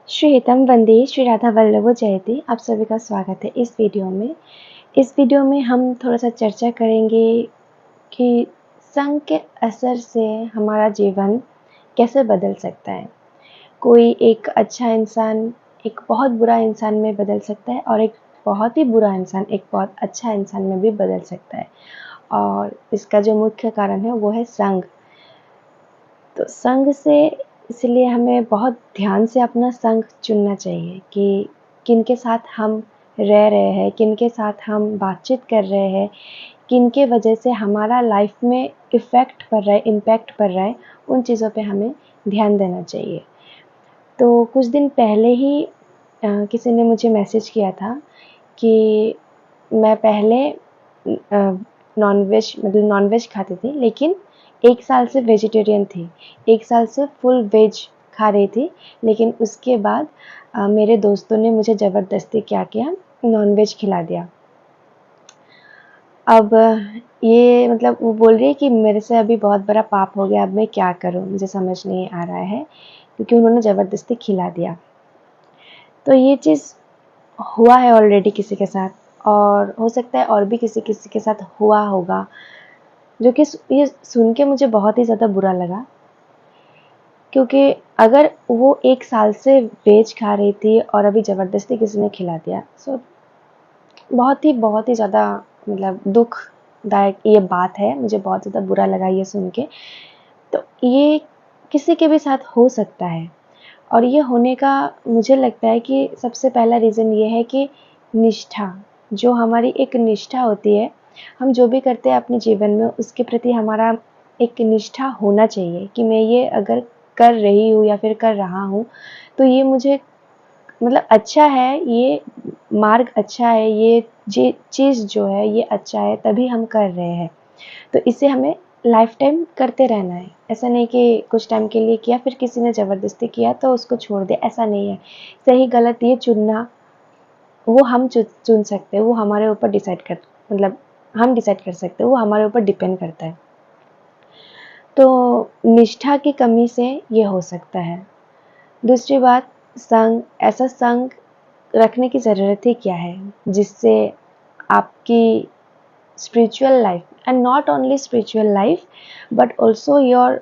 श्री हितम वंदे श्री राधा वल्लभो जयते। आप सभी का स्वागत है इस वीडियो में। इस वीडियो में हम थोड़ा सा चर्चा करेंगे कि संग के असर से हमारा जीवन कैसे बदल सकता है। कोई एक अच्छा इंसान एक बहुत बुरा इंसान में बदल सकता है और एक बहुत ही बुरा इंसान एक बहुत अच्छा इंसान में भी बदल सकता है, और इसका जो मुख्य कारण है वो है संग। तो संग से इसलिए हमें बहुत ध्यान से अपना संग चुनना चाहिए कि किनके साथ हम रह रहे हैं, किनके साथ हम बातचीत कर रहे हैं, किनके वजह से हमारा लाइफ में इफ़ेक्ट पड़ रहा है, इम्पैक्ट पड़ रहा है, उन चीज़ों पे हमें ध्यान देना चाहिए। तो कुछ दिन पहले ही किसी ने मुझे मैसेज किया था कि मैं पहले नॉनवेज नॉनवेज खाती थी, लेकिन 1 साल से वेजिटेरियन थी। 1 साल से फुल वेज खा रही थी, लेकिन उसके बाद मेरे दोस्तों ने मुझे ज़बरदस्ती क्या किया, नॉनवेज खिला दिया। अब ये वो बोल रही है कि मेरे से अभी बहुत बड़ा पाप हो गया, अब मैं क्या करूँ, मुझे समझ नहीं आ रहा है, क्योंकि उन्होंने ज़बरदस्ती खिला दिया। तो ये चीज़ हुआ है ऑलरेडी किसी के साथ, और हो सकता है और भी किसी के साथ हुआ होगा, जो कि ये सुन के मुझे बहुत ही ज़्यादा बुरा लगा। क्योंकि अगर वो 1 साल से वेज खा रही थी और अभी ज़बरदस्ती किसी ने खिला दिया, सो बहुत ही ज़्यादा दुखदायक ये बात है। मुझे बहुत ज़्यादा बुरा लगा ये सुन के। तो ये किसी के भी साथ हो सकता है, और ये होने का मुझे लगता है कि सबसे पहला रीज़न ये है कि निष्ठा, जो हमारी एक निष्ठा होती है, हम जो भी करते हैं अपने जीवन में उसके प्रति हमारा एक निष्ठा होना चाहिए कि मैं ये अगर कर रही हूँ या फिर कर रहा हूँ तो ये मुझे अच्छा है, ये मार्ग अच्छा है, ये चीज़ जो है ये अच्छा है, तभी हम कर रहे हैं। तो इसे हमें लाइफ टाइम करते रहना है। ऐसा नहीं कि कुछ टाइम के लिए किया फिर किसी ने ज़बरदस्ती किया तो उसको छोड़ दिया, ऐसा नहीं है। सही गलत ये चुनना वो हम चुन सकते हैं, वो हमारे ऊपर हम डिसाइड कर सकते हैं, वो हमारे ऊपर डिपेंड करता है। तो निष्ठा की कमी से ये हो सकता है। दूसरी बात, ऐसा संग रखने की ज़रूरत ही क्या है जिससे आपकी spiritual life, and not only spiritual life but also your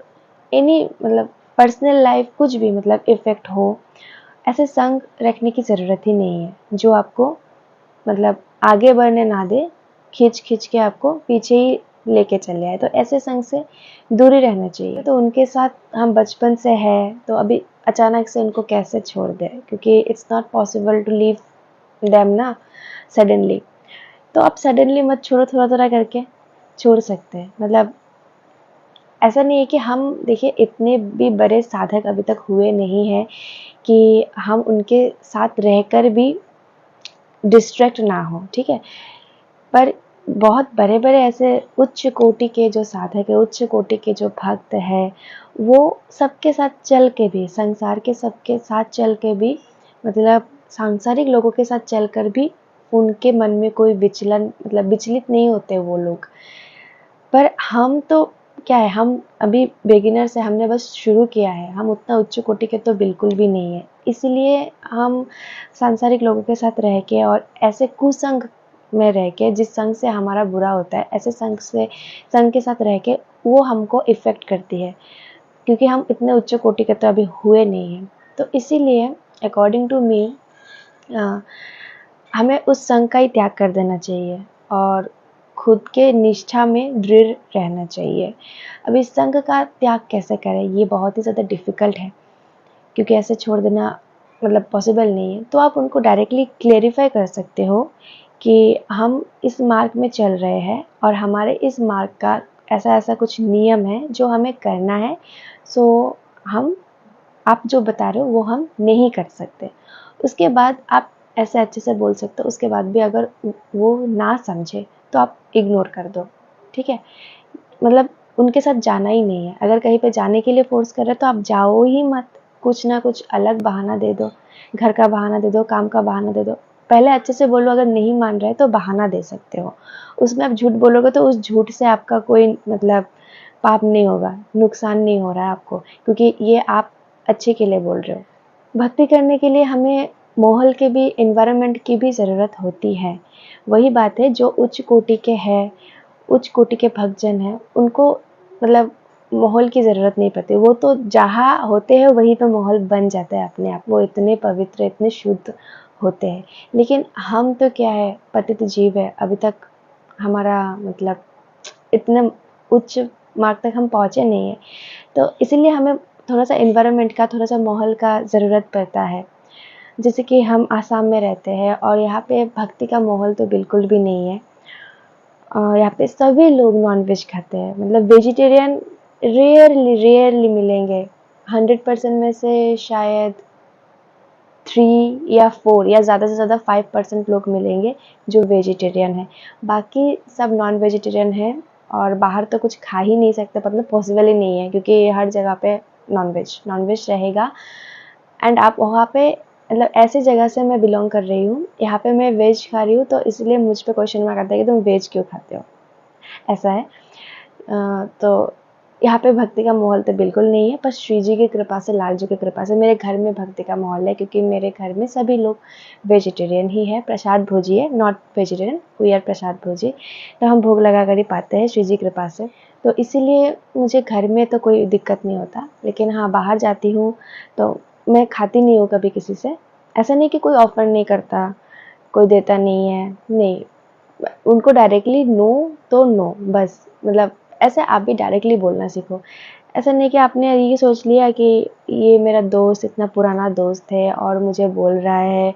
any personal life, कुछ भी इफ़ेक्ट हो। ऐसे संग रखने की ज़रूरत ही नहीं है जो आपको आगे बढ़ने ना दे, खींच के आपको पीछे ही लेके चले आए। तो ऐसे संग से दूरी रहना चाहिए। तो उनके साथ हम बचपन से हैं, तो अभी अचानक से उनको कैसे छोड़ दें, क्योंकि it's not possible to leave them ना सडनली। तो आप सडनली मत छोड़ो, थोड़ा करके छोड़ सकते हैं। ऐसा नहीं है कि हम, देखिए, इतने भी बड़े साधक अभी तक हुए नहीं हैं कि हम उनके साथ रहकर भी डिस्ट्रैक्ट ना हो, ठीक है। पर बहुत बड़े ऐसे उच्च कोटि के जो साधक है, उच्च कोटि के जो भक्त है, वो सबके साथ चल के भी, संसार के सबके साथ चल के भी, सांसारिक लोगों के साथ चलकर भी उनके मन में कोई विचलन, विचलित नहीं होते वो लोग। पर हम तो क्या है, हम अभी बिगिनर्स है, हमने बस शुरू किया है, हम उतना उच्च कोटि के तो बिल्कुल भी नहीं है। इसीलिए हम सांसारिक लोगों के साथ रह के और ऐसे कुसंग में रह के, जिस संग से हमारा बुरा होता है, ऐसे संग के साथ रह के वो हमको इफ़ेक्ट करती है, क्योंकि हम इतने उच्च कोटि के तो अभी हुए नहीं हैं। तो इसीलिए अकॉर्डिंग टू मी हमें उस संग का ही त्याग कर देना चाहिए और खुद के निष्ठा में दृढ़ रहना चाहिए। अब इस संग का त्याग कैसे करें, ये बहुत ही ज़्यादा डिफ़िकल्ट है, क्योंकि ऐसे छोड़ देना पॉसिबल नहीं है। तो आप उनको डायरेक्टली क्लेरिफाई कर सकते हो कि हम इस मार्ग में चल रहे हैं और हमारे इस मार्ग का ऐसा कुछ नियम है जो हमें करना है। सो आप जो बता रहे हो वो हम नहीं कर सकते। उसके बाद आप ऐसे अच्छे से बोल सकते हो। उसके बाद भी अगर वो ना समझे तो आप इग्नोर कर दो, ठीक है। उनके साथ जाना ही नहीं है। अगर कहीं पे जाने के लिए फ़ोर्स कर रहे हो तो आप जाओ ही मत। कुछ ना कुछ अलग बहाना दे दो, घर का बहाना दे दो, काम का बहाना दे दो। पहले अच्छे से बोलो, अगर नहीं मान रहे तो बहाना दे सकते हो। उसमें आप झूठ बोलोगे तो उस झूठ से आपका कोई पाप नहीं होगा, नुकसान नहीं हो रहा है आपको, क्योंकि ये आप अच्छे के लिए बोल रहे हो। भक्ति करने के लिए हमें माहौल के भी, एनवायरनमेंट की भी ज़रूरत होती है। वही बात है, जो उच्च कोटि के हैं, उच्च कोटि के भक्तजन हैं, उनको मतलब माहौल की ज़रूरत नहीं पड़ती। वो तो जहाँ होते हैं वहीं पे माहौल बन जाता है अपने आप। वो इतने पवित्र, इतने शुद्ध होते हैं। लेकिन हम तो क्या है, पतित जीव है। अभी तक हमारा मतलब इतने उच्च मार्ग तक हम पहुँचे नहीं हैं। तो इसीलिए हमें थोड़ा-सा एनवायरनमेंट का, थोड़ा-सा माहौल का ज़रूरत पड़ता है। जैसे कि हम आसाम में रहते हैं और यहाँ पे भक्ति का माहौल तो बिल्कुल भी नहीं है। यहाँ पे सभी लोग नॉन-वेज खाते हैं, मतलब वेजिटेरियन रेयरली मिलेंगे। 100% में से शायद 3 या 4 या ज़्यादा से ज़्यादा 5% लोग मिलेंगे जो वेजिटेरियन हैं। बाकी सब नॉन वेजिटेरियन हैं और बाहर तो कुछ खा ही नहीं सकते, मतलब पॉसिबल ही नहीं है, क्योंकि हर जगह पे नॉन-वेज रहेगा। एंड आप वहाँ पे, मतलब ऐसी जगह से मैं बिलॉन्ग कर रही हूँ, यहाँ पे मैं वेज खा रही हूँ, तो इसलिए मुझ पे क्वेश्चन मार्क आता है कि तुम वेज क्यों खाते हो? ऐसा है। तो यहाँ पे भक्ति का माहौल तो बिल्कुल नहीं है, पर श्री जी की कृपा से, लाल जी की कृपा से मेरे घर में भक्ति का माहौल है, क्योंकि मेरे घर में सभी लोग वेजिटेरियन ही है, प्रसाद भोजी है, नॉट वेजिटेरियन, वी आर प्रसाद भोजी। तो हम भोग लगा कर ही पाते हैं श्री जी की कृपा से। तो इसीलिए मुझे घर में तो कोई दिक्कत नहीं होता। लेकिन हाँ, बाहर जाती हूँ तो मैं खाती नहीं हूँ कभी किसी से। ऐसा नहीं कि कोई ऑफ़र नहीं करता, कोई देता नहीं है, नहीं। उनको डायरेक्टली नो तो नो, बस। मतलब ऐसे आप भी डायरेक्टली बोलना सीखो। ऐसा नहीं कि आपने ये सोच लिया कि ये मेरा दोस्त, इतना पुराना दोस्त है और मुझे बोल रहा है,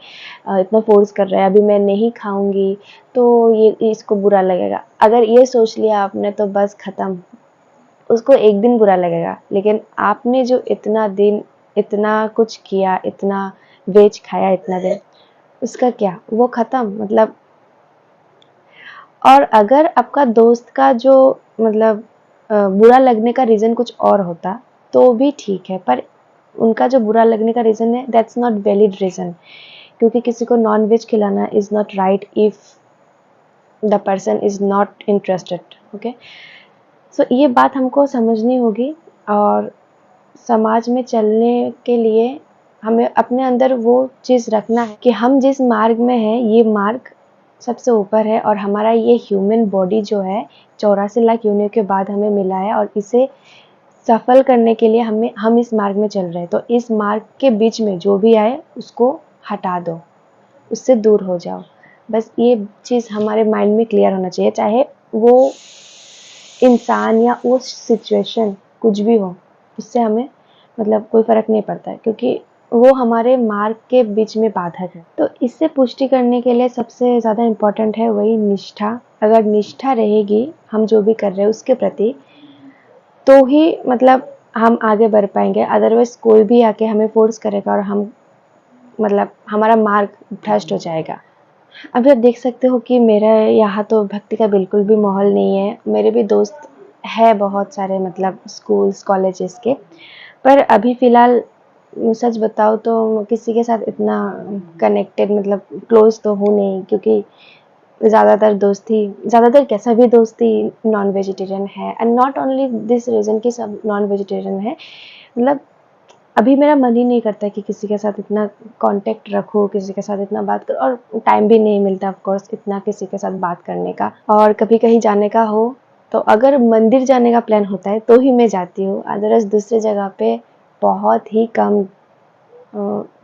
इतना फ़ोर्स कर रहा है, अभी मैं नहीं खाऊँगी तो ये इसको बुरा लगेगा। अगर ये सोच लिया आपने तो बस ख़त्म। उसको एक दिन बुरा लगेगा, लेकिन आपने जो इतना दिन, इतना कुछ किया, इतना वेज खाया इतना दिन, उसका क्या? वो ख़त्म, मतलब। और अगर आपका दोस्त का जो मतलब बुरा लगने का रीज़न कुछ और होता तो भी ठीक है, पर उनका जो बुरा लगने का रीज़न है, दैट्स नॉट वैलिड रीज़न। क्योंकि किसी को नॉन वेज खिलाना is not right if the person is not interested. Okay, so ये बात हमको समझनी होगी। और समाज में चलने के लिए हमें अपने अंदर वो चीज़ रखना है कि हम जिस मार्ग में हैं, ये मार्ग सबसे ऊपर है, और हमारा ये ह्यूमन बॉडी जो है 84 लाख योनियों के बाद हमें मिला है, और इसे सफल करने के लिए हम इस मार्ग में चल रहे हैं। तो इस मार्ग के बीच में जो भी आए उसको हटा दो, उससे दूर हो जाओ। बस ये चीज़ हमारे माइंड में क्लियर होना चाहिए, चाहे वो इंसान या वो सिचुएशन कुछ भी हो, उससे हमें मतलब कोई फ़र्क नहीं पड़ता है, क्योंकि वो हमारे मार्ग के बीच में बाधक है। तो इससे पुष्टि करने के लिए सबसे ज़्यादा इम्पोर्टेंट है वही निष्ठा। अगर निष्ठा रहेगी हम जो भी कर रहे हैं उसके प्रति, तो ही मतलब हम आगे बढ़ पाएंगे। अदरवाइज़ कोई भी आके हमें फ़ोर्स करेगा और हम मतलब हमारा मार्ग भ्रष्ट हो जाएगा। अभी आप देख सकते हो कि मेरा यहाँ तो भक्ति का बिल्कुल भी माहौल नहीं है। मेरे भी दोस्त है बहुत सारे, मतलब स्कूल्स कॉलेजेस के, पर अभी फ़िलहाल सच बताऊँ तो किसी के साथ इतना कनेक्टेड, मतलब क्लोज़ तो हूँ नहीं, क्योंकि ज़्यादातर क्या, सभी दोस्त ही नॉन वेजिटेरियन है। And not only this reason कि सब नॉन वेजिटेरियन है, मतलब अभी मेरा मन ही नहीं करता कि किसी के साथ इतना कांटेक्ट रखूँ, किसी के साथ इतना बात करूँ, और टाइम भी नहीं मिलता ऑफ कोर्स इतना किसी के साथ बात करने का। और कभी कहीं जाने का हो तो अगर मंदिर जाने का प्लान होता है तो ही मैं जाती हूँ, अदरवाइज़ दूसरी जगह पे बहुत ही कम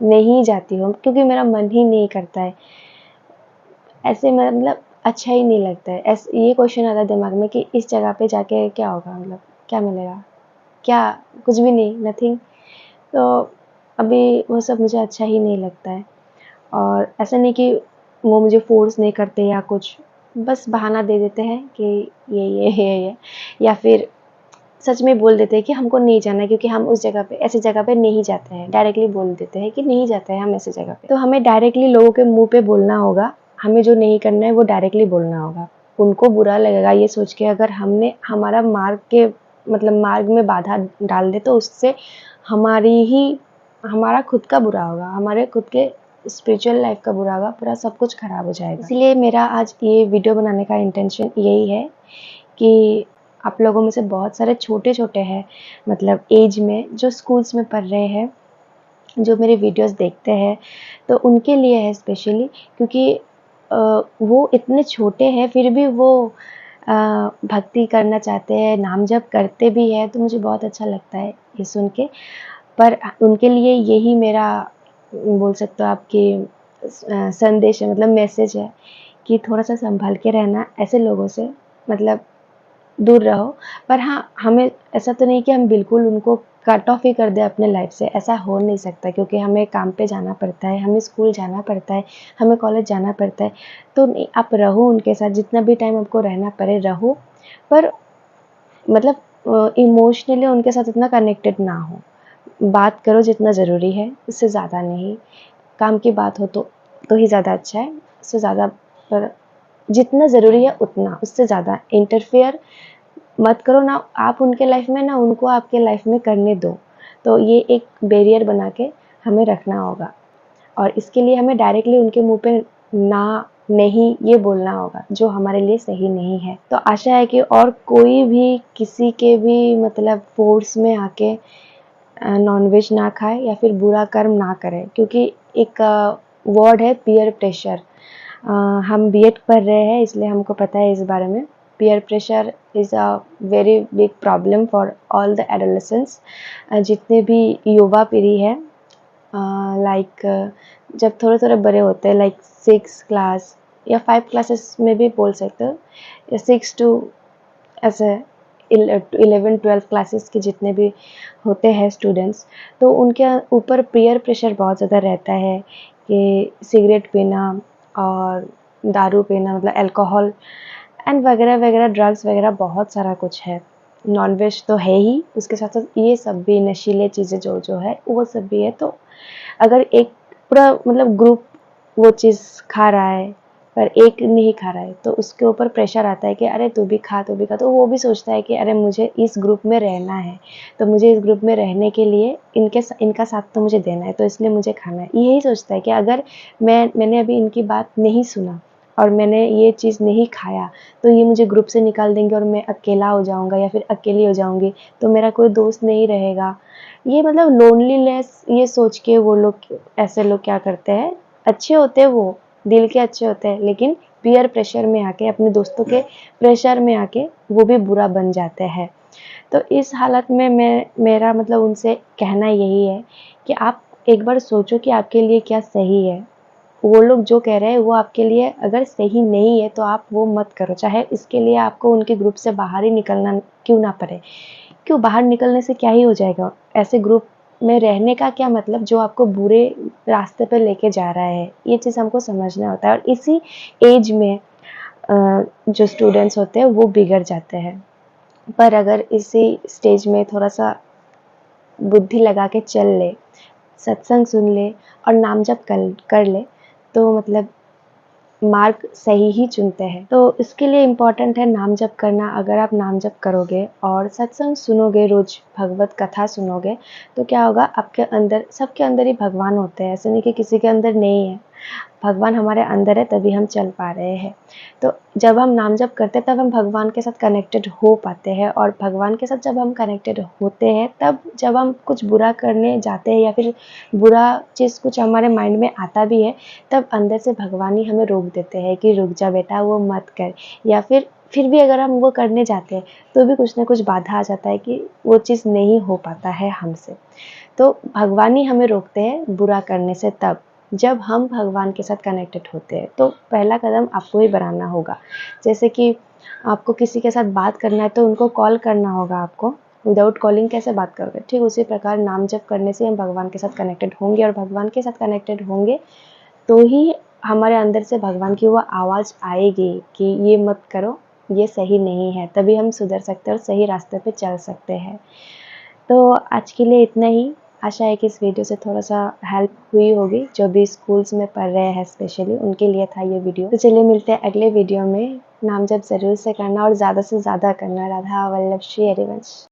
नहीं जाती हूँ, क्योंकि मेरा मन ही नहीं करता है। ऐसे मतलब अच्छा ही नहीं लगता है। ऐसे ये क्वेश्चन आता है दिमाग में कि इस जगह पे जाके क्या होगा, मतलब क्या मिलेगा? क्या? कुछ भी नहीं, नथिंग। तो अभी वो सब मुझे अच्छा ही नहीं लगता है। और ऐसा नहीं कि वो मुझे फ़ोर्स नहीं करते या कुछ, बस बहाना दे देते हैं कि ये या फिर सच में बोल देते हैं कि हमको नहीं जाना है, क्योंकि हम उस जगह पे, ऐसी जगह पे नहीं जाते हैं। डायरेक्टली बोल देते हैं कि नहीं जाते हैं हम ऐसी जगह पे। तो हमें डायरेक्टली लोगों के मुँह पे बोलना होगा, हमें जो नहीं करना है वो डायरेक्टली बोलना होगा। उनको बुरा लगेगा ये सोच के, अगर हमने हमारा मार्ग के मतलब मार्ग में बाधा डाल दे, तो उससे हमारा खुद का बुरा होगा, हमारे खुद के स्पिरिचुअल लाइफ का बुरा होगा, पूरा सब कुछ खराब हो जाएगा। इसलिए मेरा आज ये वीडियो बनाने का इंटेंशन यही है कि आप लोगों में से बहुत सारे छोटे-छोटे हैं, मतलब एज में, जो स्कूल्स में पढ़ रहे हैं, जो मेरे वीडियोस देखते हैं, तो उनके लिए है स्पेशली, क्योंकि वो इतने छोटे हैं फिर भी वो भक्ति करना चाहते हैं, नाम जप करते भी हैं, तो मुझे बहुत अच्छा लगता है ये सुन के। पर उनके लिए यही मेरा बोल सकते हो आपकी संदेश है, मतलब मैसेज है कि थोड़ा-सा संभल के रहना ऐसे लोगों से, मतलब दूर रहो। पर हाँ, हमें ऐसा तो नहीं कि हम बिल्कुल उनको कट ऑफ ही कर दें अपने लाइफ से, ऐसा हो नहीं सकता, क्योंकि हमें काम पे जाना पड़ता है, हमें स्कूल जाना पड़ता है, हमें कॉलेज जाना पड़ता है। तो नहीं, आप रहो उनके साथ, जितना भी टाइम आपको रहना पड़े रहो, पर मतलब इमोशनली उनके साथ इतना कनेक्टेड ना हो। बात करो जितना ज़रूरी है, उससे ज़्यादा नहीं। काम की बात हो तो ही ज़्यादा अच्छा है, उससे ज़्यादा, पर जितना ज़रूरी है उतना, उससे ज़्यादा इंटरफेयर मत करो ना आप उनके लाइफ में, ना उनको आपके लाइफ में करने दो। तो ये एक बैरियर बना के हमें रखना होगा, और इसके लिए हमें डायरेक्टली उनके मुँह पे ना, नहीं ये बोलना होगा, जो हमारे लिए सही नहीं है। तो आशा है कि और कोई भी किसी के भी मतलब फ़ोर्स में आके नॉनवेज ना खाए या फिर बुरा कर्म ना करे, क्योंकि एक वर्ड है पीयर प्रेशर। हम बीएड पढ़ रहे हैं इसलिए हमको पता है इस बारे में। Peer pressure is a very big problem for all the adolescents. जितने भी युवा पीढ़ी है, लाइक जब थोड़े थोड़े बड़े होते हैं, लाइक 6 क्लास या 5 क्लासेस में भी बोल सकते हो, या 6 टू ऐसे 11-12 क्लासेस के जितने भी होते हैं स्टूडेंट्स, तो उनके ऊपर पीयर प्रेशर बहुत ज़्यादा रहता है कि सिगरेट पीना और दारू पीना, मतलब अल्कोहल एंड वगैरह वगैरह, ड्रग्स वगैरह, बहुत सारा कुछ है। नॉनवेज तो है ही, उसके साथ साथ ये सब भी नशीले चीज़ें जो जो है वो सब भी है। तो अगर एक पूरा मतलब ग्रुप वो चीज़ खा रहा है पर एक नहीं खा रहा है, तो उसके ऊपर प्रेशर आता है कि अरे तू भी खा, तू भी खा। तो वो भी सोचता है कि अरे मुझे इस ग्रुप में रहना है, तो मुझे इस ग्रुप में रहने के लिए इनका साथ तो मुझे देना है, तो इसलिए मुझे खाना है। यही सोचता है कि अगर मैंने अभी इनकी बात नहीं सुना और मैंने ये चीज़ नहीं खाया, तो ये मुझे ग्रुप से निकाल देंगे और मैं अकेला हो जाऊँगा या फिर अकेली हो जाऊँगी, तो मेरा कोई दोस्त नहीं रहेगा। ये मतलब लोनलीनेस, ये सोच के वो लोग, ऐसे लोग क्या करते हैं, अच्छे होते हैं वो, दिल के अच्छे होते हैं, लेकिन पीयर प्रेशर में आके, अपने दोस्तों के प्रेशर में आके वो भी बुरा बन जाते हैं। तो इस हालत में मेरा मतलब उनसे कहना यही है कि आप एक बार सोचो कि आपके लिए क्या सही है। वो लोग जो कह रहे हैं वो आपके लिए अगर सही नहीं है तो आप वो मत करो, चाहे इसके लिए आपको उनके ग्रुप से बाहर ही निकलना क्यों ना पड़े। क्यों, बाहर निकलने से क्या ही हो जाएगा, ऐसे ग्रुप में रहने का क्या मतलब जो आपको बुरे रास्ते पे लेके जा रहा है। ये चीज़ हमको समझना होता है, और इसी एज में जो स्टूडेंट्स होते हैं वो बिगड़ जाते हैं। पर अगर इसी स्टेज में थोड़ा सा बुद्धि लगा के चल ले, सत्संग सुन ले और नाम जप कर ले, तो मतलब मार्ग सही ही चुनते हैं। तो इसके लिए इम्पोर्टेंट है नाम जप करना। अगर आप नाम जप करोगे और सत्संग सुनोगे, रोज भगवत कथा सुनोगे, तो क्या होगा, आपके अंदर, सबके अंदर ही भगवान होते हैं, ऐसे नहीं कि किसी के अंदर नहीं है। भगवान हमारे अंदर है, तभी हम चल पा रहे हैं। तो जब हम नाम जप करते हैं तब हम भगवान के साथ कनेक्टेड हो पाते हैं, और भगवान के साथ जब हम कनेक्टेड होते हैं, तब जब हम कुछ बुरा करने जाते हैं या फिर बुरा चीज़ कुछ हमारे माइंड में आता भी है, तब अंदर से भगवान ही हमें रोक देते हैं कि रुक जा बेटा, वो मत कर। या फिर भी अगर हम वो करने जाते हैं तो भी कुछ ना कुछ बाधा आ जाता है कि वो चीज़ नहीं हो पाता है हमसे। तो भगवान ही हमें रोकते हैं बुरा करने से तब, जब हम भगवान के साथ कनेक्टेड होते हैं। तो पहला कदम आपको ही बनाना होगा। जैसे कि आपको किसी के साथ बात करना है तो उनको कॉल करना होगा आपको। विदाउट कॉलिंग कैसे बात करोगे? ठीक उसी प्रकार नाम जप करने से हम भगवान के साथ कनेक्टेड होंगे, और भगवान के साथ कनेक्टेड होंगे तो ही हमारे अंदर से भगवान की वो आवाज़ आएगी कि ये मत करो, ये सही नहीं है। तभी हम सुधर सकते हैं और सही रास्ते पे चल सकते हैं। तो आज के लिए इतना ही। आशा है कि इस वीडियो से थोड़ा-सा हेल्प हुई होगी, जो भी स्कूल्स में पढ़ रहे हैं स्पेशली उनके लिए था ये वीडियो। तो चलिए मिलते हैं अगले वीडियो में। नाम जप ज़रूर से करना और ज़्यादा से ज़्यादा करना। राधा वल्लभ श्री हरिवंश।